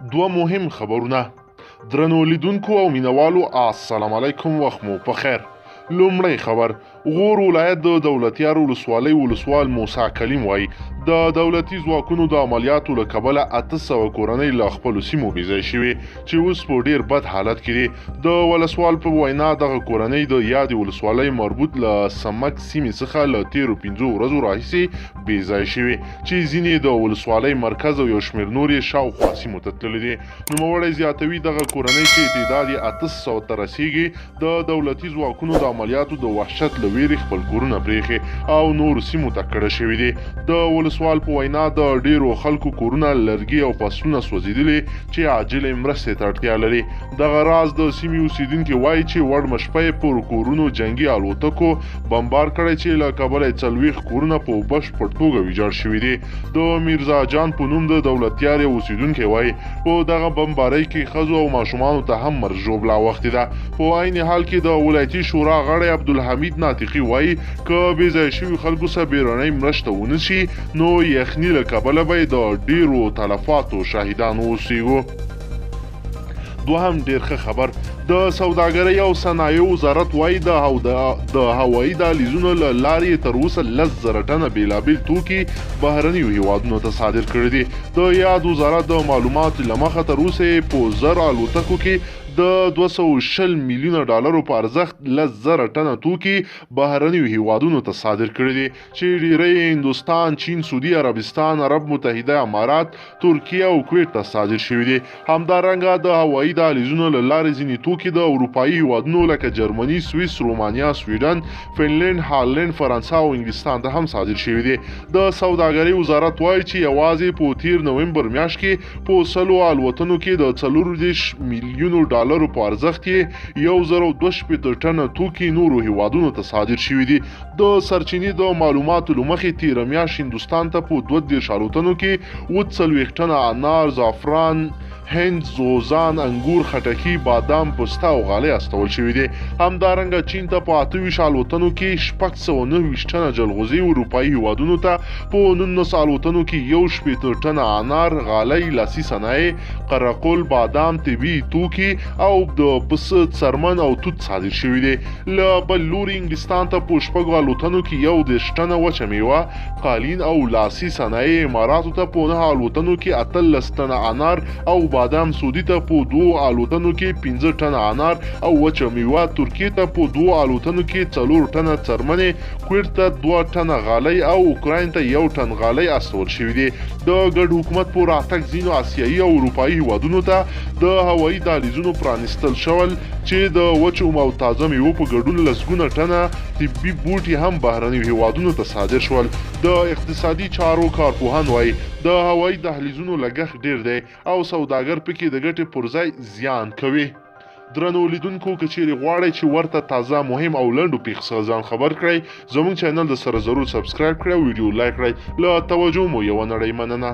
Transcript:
دوه مهم خبرونه. درنو لیدونکو او مینوالو السلام علیکم، وخت مو په خیر. لومړی خبر، غور ولایت د دولتیار ولسوالۍ ولسوال موسی کلیم وایي د دولتي ځواکونو د عملیاتو له کبله 800 کورنۍ له خپلو سیمو بېځای شوي چې اوس په ډیر بد حالت کې دي. د ولسوال په وینا دغه کورنۍ د یادې ولسوالۍ مربوط له سمک سیمې څخه له تیرو 5 ورځو راهیسې بېځای شوي چې ځینې د ولسوالۍ مرکز او یو شمېر نور یې شاوخوا سیمو ته تللي دي. نوموړی زیاتوي دغه کورنۍ چې تعداد یې 800 ته رسیږي د دولتي ځواکونو د عملیاتو د وحشت له ویرې خپل کورونه پرېښي او نورو سیمو ته کډه شوي دي. د ولسوال په وینا د ډیرو خلکو کورونه، لرګي او فصلونه سوځېدلي چې عاجلې مرستې ته اړتیا لري. دغه راز د سیمې اوسیدونکي وایي چې وړمه شپه یې پر کورونو جنګي الوتکو بمبار کړی چې له کبله یې 40 کورونه په بشپړ توګه ویجاړ شوي دي. د میرزا جان په نوم د دولتیار اوسیدونکي وایي په دغه بمبارۍ کې ښځو او ماشومانو ته هم مرګ ژوبله اوښتې ده. په عین حال کې د ولایتي شورا غړی عبدالحمید ناطقي وایي که بېځای شوي خلکو څخه بیړنۍ مرسته ونه شي نو یخني له کبله به د ډیرو تلفاتو شاهدان اوسیږو. دوهم ډیر ښه خبر، د سوداګرۍ او صنایعو وزارت وایي د هوایي دهلیزونو له لارې تر اوسه 10,000 ټنه بېلابېل توکي بهرنیو هیوادونو ته صادر کړي دي. د یاد وزارت د معلوماتو له مخه تر اوسه په 1000 الوتکو کې د 220 میلیونه ډالرو په ارزښت 10,000 ټنه توکي بهرنیو هیوادونو ته صادر کړي دي چې ډیری هندوستان، چین، سعودي عربستان، عرب متحده امارات، ترکیه او کویت ته صادر شوي دي. همدارنګه د هوایي دهلیزونو له لارې ځینې توکي د اروپایي هیوادونو لکه جرمني، سویس، رومانیا، سویډن، فنلند، هالند، فرانسه او انګلستان ته هم صادر شوي دي. د سوداګرۍ وزارت وایي چې یوازې په تیر نومبر میاشت کې په 100 الوتنو کې د 40 میلیونو ډالرو په ارزښت یې 1022 ټنه توکي نورو هیوادونو ته صادر شوي دي. د سرچینې د معلوماتو له مخې تیره میاشت هندوستان ته په 32 الوتنو کې 40 ټنه انار، زعفران، هند، زوزان، انګور، خټکي، بادام، پسته او غالۍ استول شوي دي. همدارنګه چین ته په 28 الوتنو کې 629 ټنه جلغوزي، اروپایي هیوادونو ته په 19 الوتنو کې 1 ټنه انار، غالۍ، لاسي صنایع، قرقل، بادام، طبي توکي او د پسه، څرمن او توت صادر شوي دي. له بل لوري انګلستان ته په 6 الوتنو کې 11 ټنه وچه میوه، قالین او لاسي صنایع، اماراتو ته په 9 الوتنو کې 18 ټنه انار او بادام، سعودي ته په 2 الوتنو کې 15 ټنه انار او وچه میوه، ترکیه ته په 2 الوتنو کې 4 ټنه څرمنې، کویت ته 2 ټنه غالۍ او اوکراین ته 1 ټن غالۍ استول شوي دي. د ګډ حکومت په راتګ ځینو آسیایي او اروپایي هیوادونو ته د هوایي دهلیزونو پرانیستل شول چې د وچو او تازه میوو په ګډون لسګونه ټنه طبي بوټي هم بهرنیو هیوادونو ته صادر شول. د اقتصادي چارو کارپوهان وایي د هوایي دهلیزونو لګښت ډیر دی او سوداګر پکې د ګټې پر ځای زیان کوي. درنو لیدونکو، که چیرې غواړئ چې ورته تازه، مهم او لنډو پیښو څخه ځان خبر کړئ، زموږ چینل د سره ضرور سبسکرایب کړئ او ویډیو لایک کړئ. له توجه مو یوه نړۍ مننه.